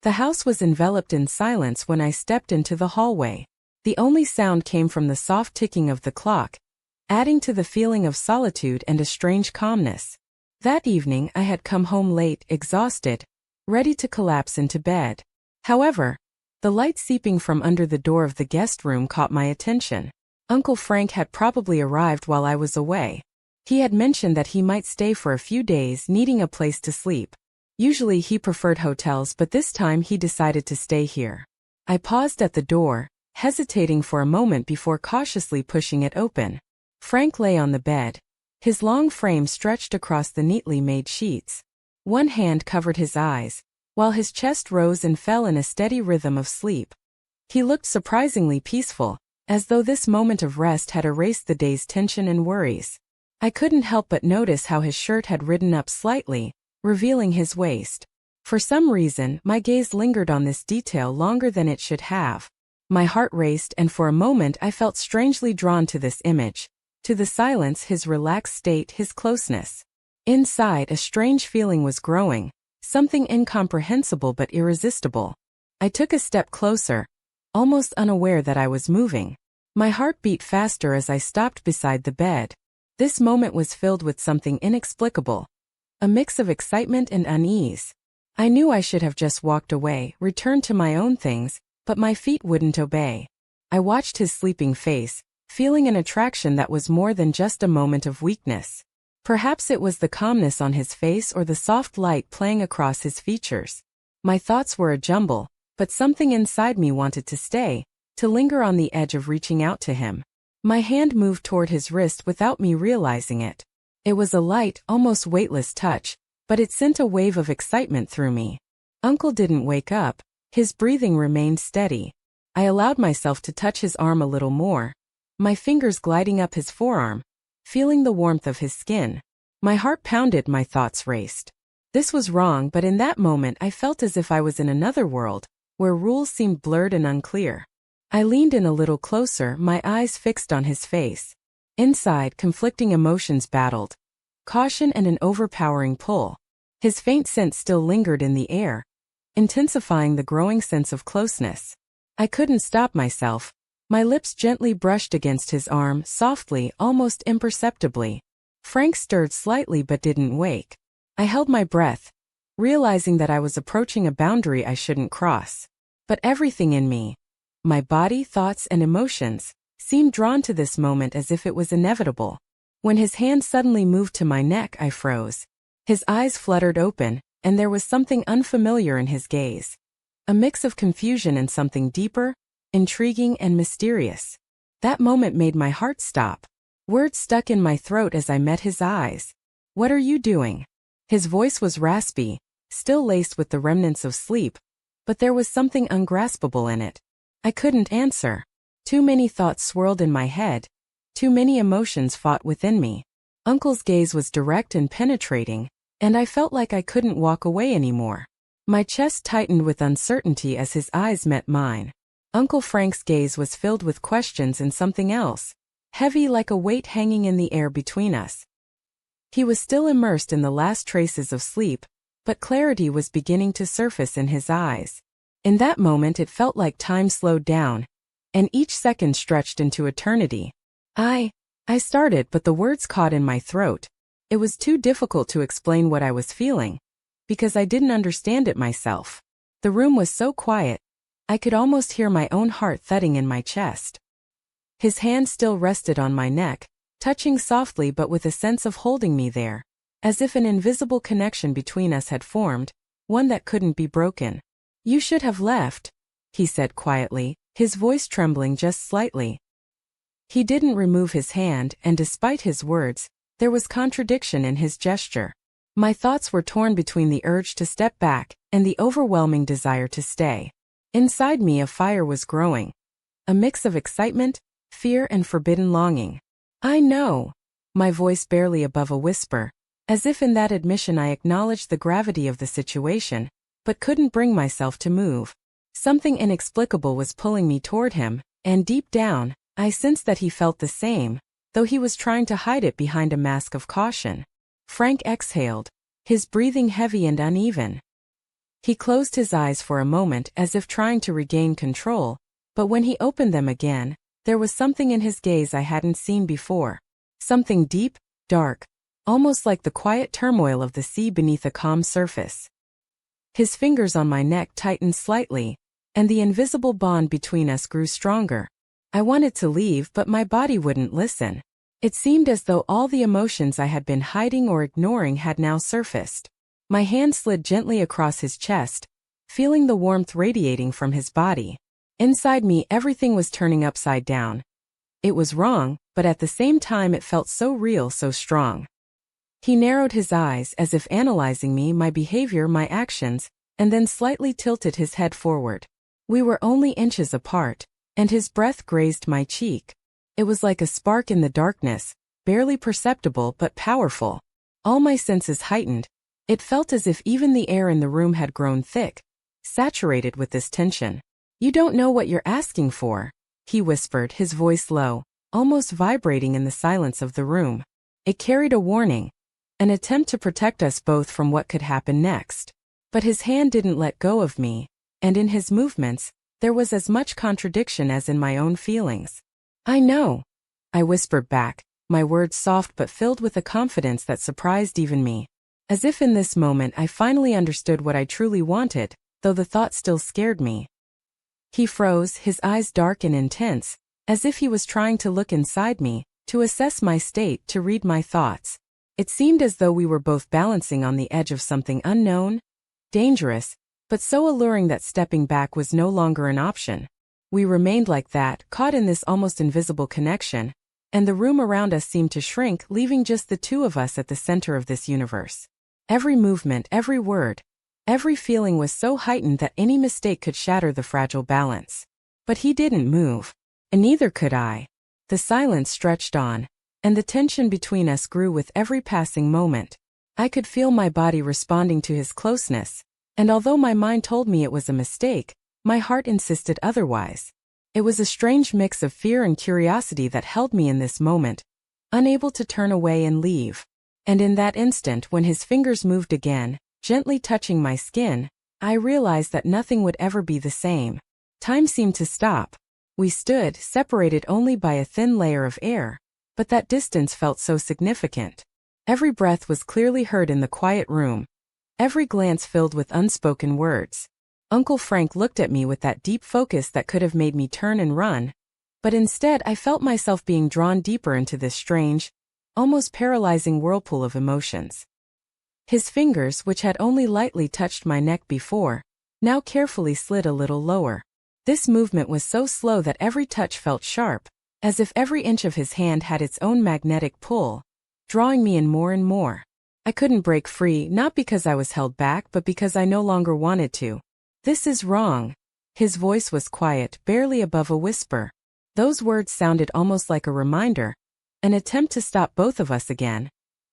The house was enveloped in silence when I stepped into the hallway. The only sound came from the soft ticking of the clock, adding to the feeling of solitude and a strange calmness. That evening I had come home late, exhausted, ready to collapse into bed. However, the light seeping from under the door of the guest room caught my attention. Uncle Frank had probably arrived while I was away. He had mentioned that he might stay for a few days, needing a place to sleep. Usually he preferred hotels, but this time he decided to stay here. I paused at the door, hesitating for a moment before cautiously pushing it open. Frank lay on the bed, his long frame stretched across the neatly made sheets. One hand covered his eyes, while his chest rose and fell in a steady rhythm of sleep. He looked surprisingly peaceful, as though this moment of rest had erased the day's tension and worries. I couldn't help but notice how his shirt had ridden up slightly, revealing his waist. For some reason, my gaze lingered on this detail longer than it should have. My heart raced, and for a moment I felt strangely drawn to this image, to the silence, his relaxed state, his closeness. Inside, a strange feeling was growing, something incomprehensible but irresistible. I took a step closer, almost unaware that I was moving. My heart beat faster as I stopped beside the bed. This moment was filled with something inexplicable, a mix of excitement and unease. I knew I should have just walked away, returned to my own things, but my feet wouldn't obey. I watched his sleeping face, feeling an attraction that was more than just a moment of weakness. Perhaps it was the calmness on his face or the soft light playing across his features. My thoughts were a jumble, but something inside me wanted to stay, to linger on the edge of reaching out to him. My hand moved toward his wrist without me realizing it. It was a light, almost weightless touch, but it sent a wave of excitement through me. Uncle didn't wake up. His breathing remained steady. I allowed myself to touch his arm a little more, my fingers gliding up his forearm, feeling the warmth of his skin. My heart pounded, my thoughts raced. This was wrong, but in that moment I felt as if I was in another world, where rules seemed blurred and unclear. I leaned in a little closer, my eyes fixed on his face. Inside, conflicting emotions battled, caution and an overpowering pull. His faint scent still lingered in the air, intensifying the growing sense of closeness. I couldn't stop myself. My lips gently brushed against his arm, softly, almost imperceptibly. Frank stirred slightly but didn't wake. I held my breath, realizing that I was approaching a boundary I shouldn't cross. But everything in me, my body, thoughts, and emotions, seemed drawn to this moment as if it was inevitable. When his hand suddenly moved to my neck, I froze. His eyes fluttered open, and there was something unfamiliar in his gaze. A mix of confusion and something deeper, intriguing, and mysterious. That moment made my heart stop. Words stuck in my throat as I met his eyes. "What are you doing?" His voice was raspy, still laced with the remnants of sleep, but there was something ungraspable in it. I couldn't answer. Too many thoughts swirled in my head. Too many emotions fought within me. Uncle's gaze was direct and penetrating, and I felt like I couldn't walk away anymore. My chest tightened with uncertainty as his eyes met mine. Uncle Frank's gaze was filled with questions and something else, heavy like a weight hanging in the air between us. He was still immersed in the last traces of sleep, but clarity was beginning to surface in his eyes. In that moment it felt like time slowed down, and each second stretched into eternity. I started, but the words caught in my throat. It was too difficult to explain what I was feeling, because I didn't understand it myself. The room was so quiet, I could almost hear my own heart thudding in my chest. His hand still rested on my neck, touching softly but with a sense of holding me there, as if an invisible connection between us had formed, one that couldn't be broken. "You should have left," he said quietly, his voice trembling just slightly. He didn't remove his hand, and despite his words, there was contradiction in his gesture. My thoughts were torn between the urge to step back and the overwhelming desire to stay. Inside me a fire was growing, a mix of excitement, fear, and forbidden longing. "I know," my voice barely above a whisper, as if in that admission I acknowledged the gravity of the situation, but couldn't bring myself to move. Something inexplicable was pulling me toward him, and deep down, I sensed that he felt the same, though he was trying to hide it behind a mask of caution. Frank exhaled, his breathing heavy and uneven. He closed his eyes for a moment as if trying to regain control, but when he opened them again, there was something in his gaze I hadn't seen before. Something deep, dark, almost like the quiet turmoil of the sea beneath a calm surface. His fingers on my neck tightened slightly, and the invisible bond between us grew stronger. I wanted to leave, but my body wouldn't listen. It seemed as though all the emotions I had been hiding or ignoring had now surfaced. My hand slid gently across his chest, feeling the warmth radiating from his body. Inside me, everything was turning upside down. It was wrong, but at the same time it felt so real, so strong. He narrowed his eyes as if analyzing me, my behavior, my actions, and then slightly tilted his head forward. We were only inches apart, and his breath grazed my cheek. It was like a spark in the darkness, barely perceptible but powerful. All my senses heightened. It felt as if even the air in the room had grown thick, saturated with this tension. "You don't know what you're asking for," he whispered, his voice low, almost vibrating in the silence of the room. It carried a warning, an attempt to protect us both from what could happen next. But his hand didn't let go of me, and in his movements, there was as much contradiction as in my own feelings. "I know," I whispered back, my words soft but filled with a confidence that surprised even me. As if in this moment I finally understood what I truly wanted, though the thought still scared me. He froze, his eyes dark and intense, as if he was trying to look inside me, to assess my state, to read my thoughts. It seemed as though we were both balancing on the edge of something unknown, dangerous, but so alluring that stepping back was no longer an option. We remained like that, caught in this almost invisible connection, and the room around us seemed to shrink, leaving just the two of us at the center of this universe. Every movement, every word, every feeling was so heightened that any mistake could shatter the fragile balance. But he didn't move, and neither could I. The silence stretched on, and the tension between us grew with every passing moment. I could feel my body responding to his closeness, and although my mind told me it was a mistake, my heart insisted otherwise. It was a strange mix of fear and curiosity that held me in this moment, unable to turn away and leave. And in that instant, when his fingers moved again, gently touching my skin, I realized that nothing would ever be the same. Time seemed to stop. We stood, separated only by a thin layer of air, but that distance felt so significant. Every breath was clearly heard in the quiet room, every glance filled with unspoken words. Uncle Frank looked at me with that deep focus that could have made me turn and run, but instead I felt myself being drawn deeper into this strange, almost paralyzing whirlpool of emotions. His fingers, which had only lightly touched my neck before, now carefully slid a little lower. This movement was so slow that every touch felt sharp, as if every inch of his hand had its own magnetic pull, drawing me in more and more. I couldn't break free, not because I was held back, but because I no longer wanted to. "This is wrong." His voice was quiet, barely above a whisper. Those words sounded almost like a reminder, an attempt to stop both of us again,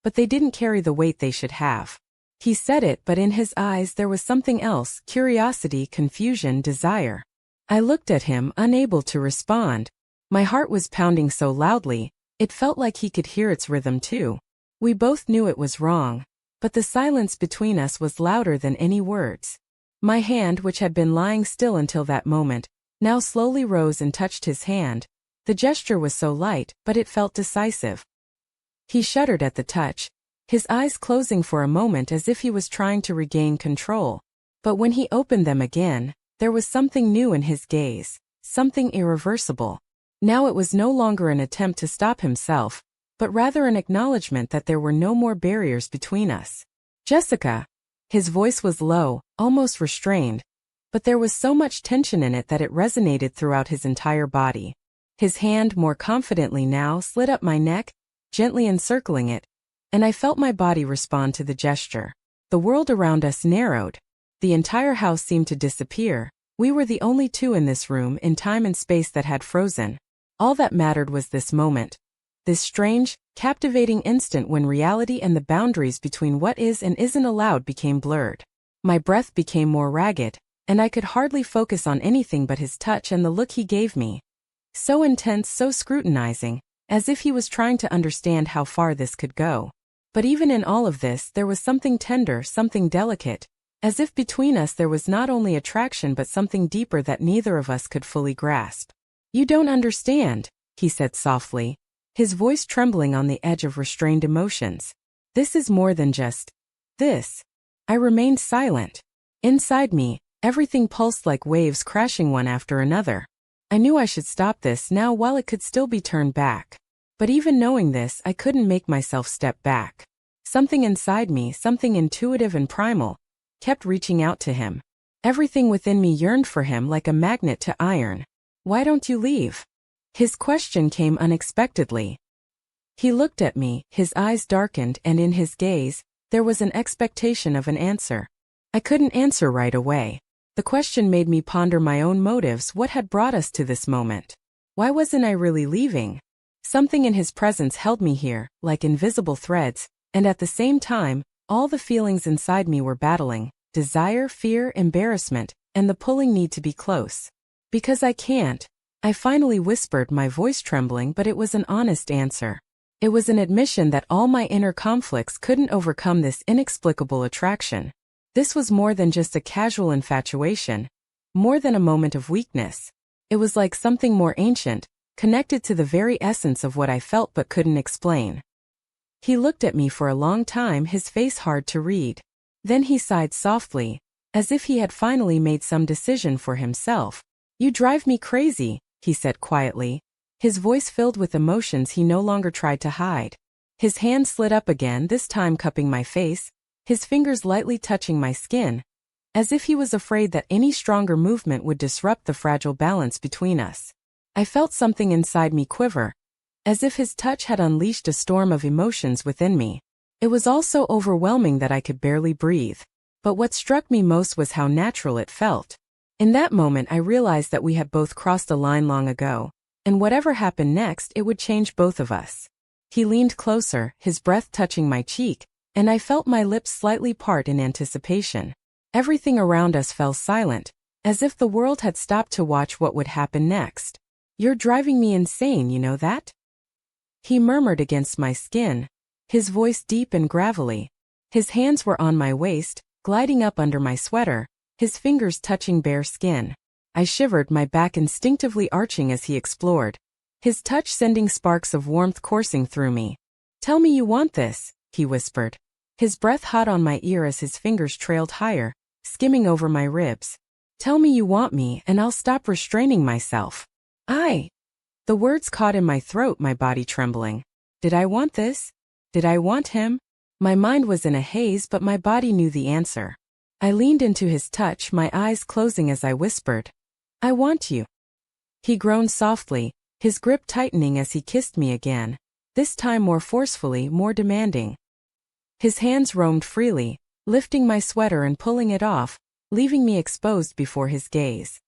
but they didn't carry the weight they should have. He said it, but in his eyes there was something else: curiosity, confusion, desire. I looked at him, unable to respond. My heart was pounding so loudly, it felt like he could hear its rhythm too. We both knew it was wrong, but the silence between us was louder than any words. My hand, which had been lying still until that moment, now slowly rose and touched his hand. The gesture was so light, but it felt decisive. He shuddered at the touch, his eyes closing for a moment as if he was trying to regain control. But when he opened them again, there was something new in his gaze, something irreversible. Now it was no longer an attempt to stop himself, but rather an acknowledgement that there were no more barriers between us. "Jessica." His voice was low, almost restrained, but there was so much tension in it that it resonated throughout his entire body. His hand, more confidently now, slid up my neck, gently encircling it, and I felt my body respond to the gesture. The world around us narrowed. The entire house seemed to disappear. We were the only two in this room, in time and space that had frozen. All that mattered was this moment. This strange, captivating instant when reality and the boundaries between what is and isn't allowed became blurred. My breath became more ragged, and I could hardly focus on anything but his touch and the look he gave me. So intense, so scrutinizing, as if he was trying to understand how far this could go. But even in all of this, there was something tender, something delicate, As if between us there was not only attraction but something deeper that neither of us could fully grasp. "You don't understand," he said softly, his voice trembling on the edge of restrained emotions. "This is more than just this." I remained silent. Inside me, everything pulsed like waves crashing one after another. I knew I should stop this now while it could still be turned back. But even knowing this, I couldn't make myself step back. Something inside me, something intuitive and primal, kept reaching out to him. Everything within me yearned for him like a magnet to iron. "Why don't you leave?" His question came unexpectedly. He looked at me, his eyes darkened, and in his gaze, there was an expectation of an answer. I couldn't answer right away. The question made me ponder my own motives. What had brought us to this moment? Why wasn't I really leaving? Something in his presence held me here, like invisible threads, and at the same time, all the feelings inside me were battling: desire, fear, embarrassment, and the pulling need to be close. "Because I can't," I finally whispered, my voice trembling, but it was an honest answer. It was an admission that all my inner conflicts couldn't overcome this inexplicable attraction. This was more than just a casual infatuation, more than a moment of weakness. It was like something more ancient, connected to the very essence of what I felt but couldn't explain. He looked at me for a long time, his face hard to read. Then he sighed softly, as if he had finally made some decision for himself. "You drive me crazy," he said quietly, his voice filled with emotions he no longer tried to hide. His hand slid up again, this time cupping my face, his fingers lightly touching my skin, as if he was afraid that any stronger movement would disrupt the fragile balance between us. I felt something inside me quiver, as if his touch had unleashed a storm of emotions within me. It was all so overwhelming that I could barely breathe. But what struck me most was how natural it felt. In that moment I realized that we had both crossed a line long ago, and whatever happened next, it would change both of us. He leaned closer, his breath touching my cheek, and I felt my lips slightly part in anticipation. Everything around us fell silent, as if the world had stopped to watch what would happen next. "You're driving me insane, you know that?" he murmured against my skin, his voice deep and gravelly. His hands were on my waist, gliding up under my sweater, his fingers touching bare skin. I shivered, my back instinctively arching as he explored, his touch sending sparks of warmth coursing through me. "Tell me you want this," he whispered, his breath hot on my ear as his fingers trailed higher, skimming over my ribs. "Tell me you want me, and I'll stop restraining myself." The words caught in my throat, my body trembling. Did I want this? Did I want him? My mind was in a haze, but my body knew the answer. I leaned into his touch, my eyes closing as I whispered, "I want you." He groaned softly, his grip tightening as he kissed me again, this time more forcefully, more demanding. His hands roamed freely, lifting my sweater and pulling it off, leaving me exposed before his gaze.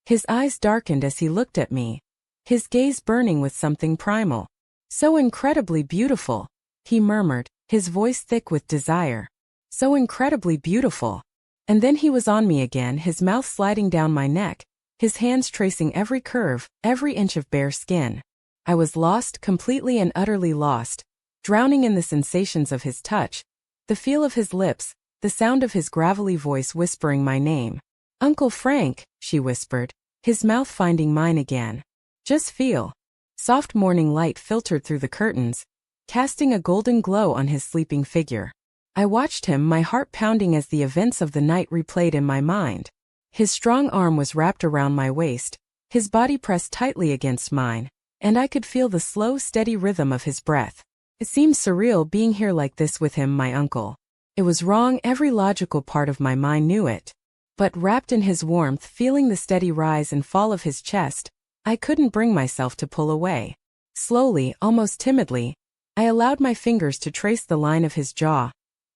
His eyes darkened as he looked at me, his gaze burning with something primal. "So incredibly beautiful," he murmured, his voice thick with desire. "So incredibly beautiful." And then he was on me again, his mouth sliding down my neck, his hands tracing every curve, every inch of bare skin. I was lost, completely and utterly lost, drowning in the sensations of his touch, the feel of his lips, the sound of his gravelly voice whispering my name. "Uncle Frank," she whispered, his mouth finding mine again. "Just feel." Soft morning light filtered through the curtains, casting a golden glow on his sleeping figure. I watched him, my heart pounding as the events of the night replayed in my mind. His strong arm was wrapped around my waist, his body pressed tightly against mine, and I could feel the slow, steady rhythm of his breath. It seemed surreal being here like this with him, my uncle. It was wrong, every logical part of my mind knew it. But wrapped in his warmth, feeling the steady rise and fall of his chest, I couldn't bring myself to pull away. Slowly, almost timidly, I allowed my fingers to trace the line of his jaw,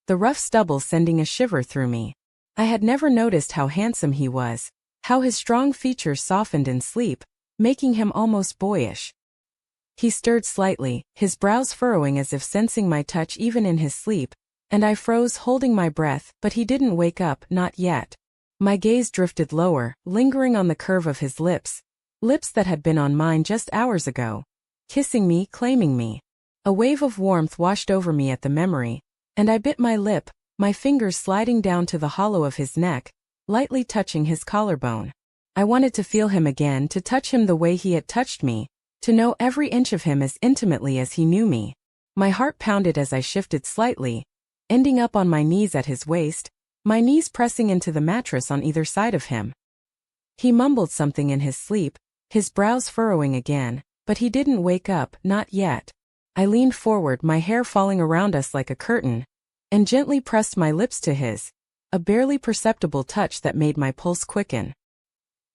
the rough stubble sending a shiver through me. I had never noticed how handsome he was, how his strong features softened in sleep, making him almost boyish. He stirred slightly, his brows furrowing as if sensing my touch even in his sleep, and I froze, holding my breath, but he didn't wake up, not yet. My gaze drifted lower, lingering on the curve of his lips, lips that had been on mine just hours ago, kissing me, claiming me. A wave of warmth washed over me at the memory, and I bit my lip, my fingers sliding down to the hollow of his neck, lightly touching his collarbone. I wanted to feel him again, to touch him the way he had touched me, to know every inch of him as intimately as he knew me. My heart pounded as I shifted slightly, ending up on my knees at his waist, my knees pressing into the mattress on either side of him. He mumbled something in his sleep, his brows furrowing again, but he didn't wake up, not yet. I leaned forward, my hair falling around us like a curtain, and gently pressed my lips to his, a barely perceptible touch that made my pulse quicken.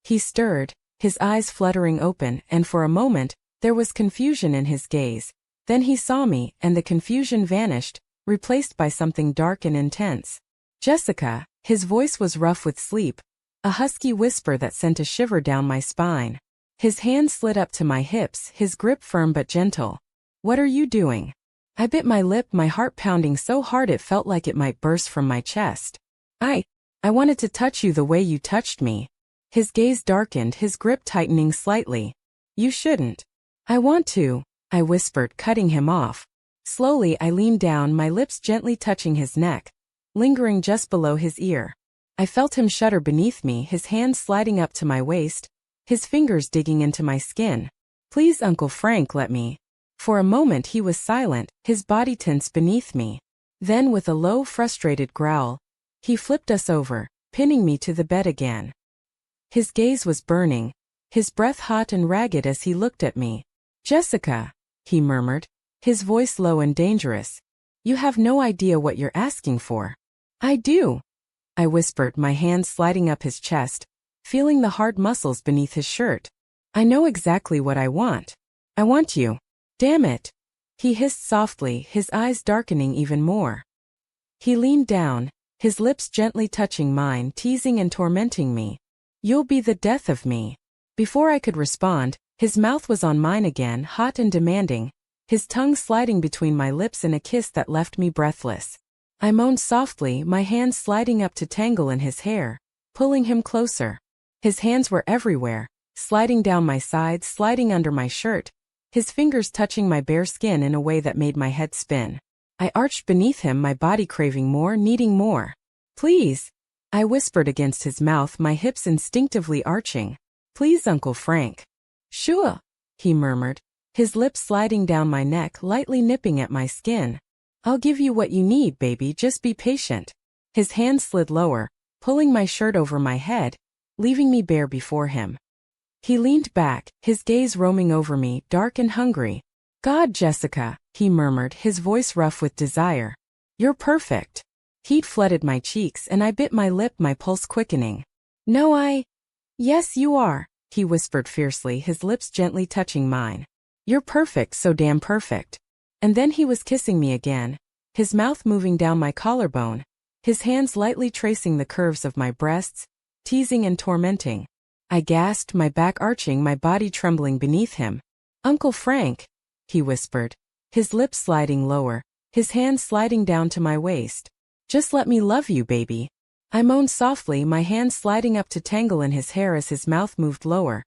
He stirred, his eyes fluttering open, and for a moment, there was confusion in his gaze. Then he saw me, and the confusion vanished, replaced by something dark and intense. "Jessica," his voice was rough with sleep, a husky whisper that sent a shiver down my spine. His hand slid up to my hips, his grip firm but gentle. "What are you doing?" I bit my lip, my heart pounding so hard it felt like it might burst from my chest. I wanted to touch you the way you touched me." His gaze darkened, his grip tightening slightly. "You shouldn't." "I want to," I whispered, cutting him off. Slowly I leaned down, my lips gently touching his neck, lingering just below his ear. I felt him shudder beneath me, his hands sliding up to my waist, his fingers digging into my skin. "Please, Uncle Frank, let me." For a moment he was silent, his body tense beneath me. Then with a low, frustrated growl, he flipped us over, pinning me to the bed again. His gaze was burning, his breath hot and ragged as he looked at me. "Jessica," he murmured, his voice low and dangerous. "You have no idea what you're asking for." "I do," I whispered, my hands sliding up his chest, feeling the hard muscles beneath his shirt. "I know exactly what I want. I want you." "Damn it," he hissed softly, his eyes darkening even more. He leaned down, his lips gently touching mine, teasing and tormenting me. "You'll be the death of me." Before I could respond, his mouth was on mine again, hot and demanding, his tongue sliding between my lips in a kiss that left me breathless. I moaned softly, my hands sliding up to tangle in his hair, pulling him closer. His hands were everywhere, sliding down my sides, sliding under my shirt, his fingers touching my bare skin in a way that made my head spin. I arched beneath him, my body craving more, needing more. "Please," I whispered against his mouth, my hips instinctively arching. "Please, Uncle Frank." "Sure," he murmured, his lips sliding down my neck, lightly nipping at my skin. "I'll give you what you need, baby, just be patient." His hand slid lower, pulling my shirt over my head, leaving me bare before him. He leaned back, his gaze roaming over me, dark and hungry. "God, Jessica," he murmured, his voice rough with desire. "You're perfect." Heat flooded my cheeks and I bit my lip, my pulse quickening. "No, Yes, you are," he whispered fiercely, his lips gently touching mine. "You're perfect, so damn perfect." And then he was kissing me again, his mouth moving down my collarbone, his hands lightly tracing the curves of my breasts, teasing and tormenting. I gasped, my back arching, my body trembling beneath him. "Uncle Frank," he whispered, his lips sliding lower, his hands sliding down to my waist. "Just let me love you, baby." I moaned softly, my hands sliding up to tangle in his hair as his mouth moved lower,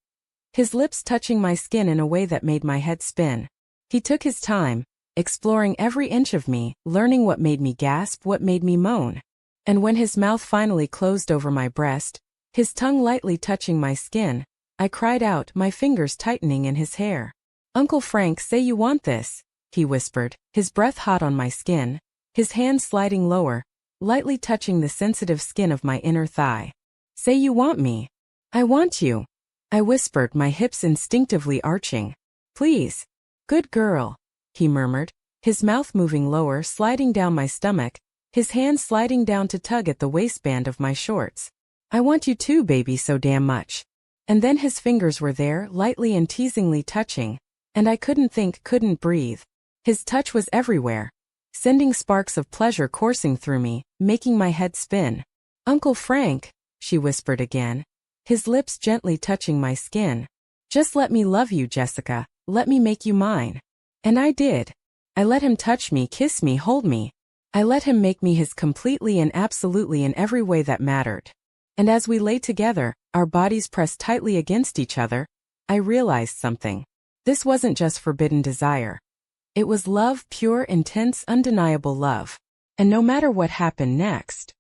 his lips touching my skin in a way that made my head spin. He took his time, exploring every inch of me, learning what made me gasp, what made me moan. And when his mouth finally closed over my breast, his tongue lightly touching my skin, I cried out, my fingers tightening in his hair. "Uncle Frank, say you want this," he whispered, his breath hot on my skin, his hands sliding lower, lightly touching the sensitive skin of my inner thigh. "Say you want me." "I want you," I whispered, my hips instinctively arching. "Please." "Good girl," he murmured, his mouth moving lower, sliding down my stomach, his hands sliding down to tug at the waistband of my shorts. "I want you too, baby, so damn much." And then his fingers were there, lightly and teasingly touching, and I couldn't think, couldn't breathe. His touch was everywhere, sending sparks of pleasure coursing through me, making my head spin. "Uncle Frank," she whispered again, his lips gently touching my skin. "Just let me love you, Jessica, let me make you mine." And I did. I let him touch me, kiss me, hold me. I let him make me his completely and absolutely in every way that mattered. And as we lay together, our bodies pressed tightly against each other, I realized something. This wasn't just forbidden desire. It was love, pure, intense, undeniable love. And no matter what happened next,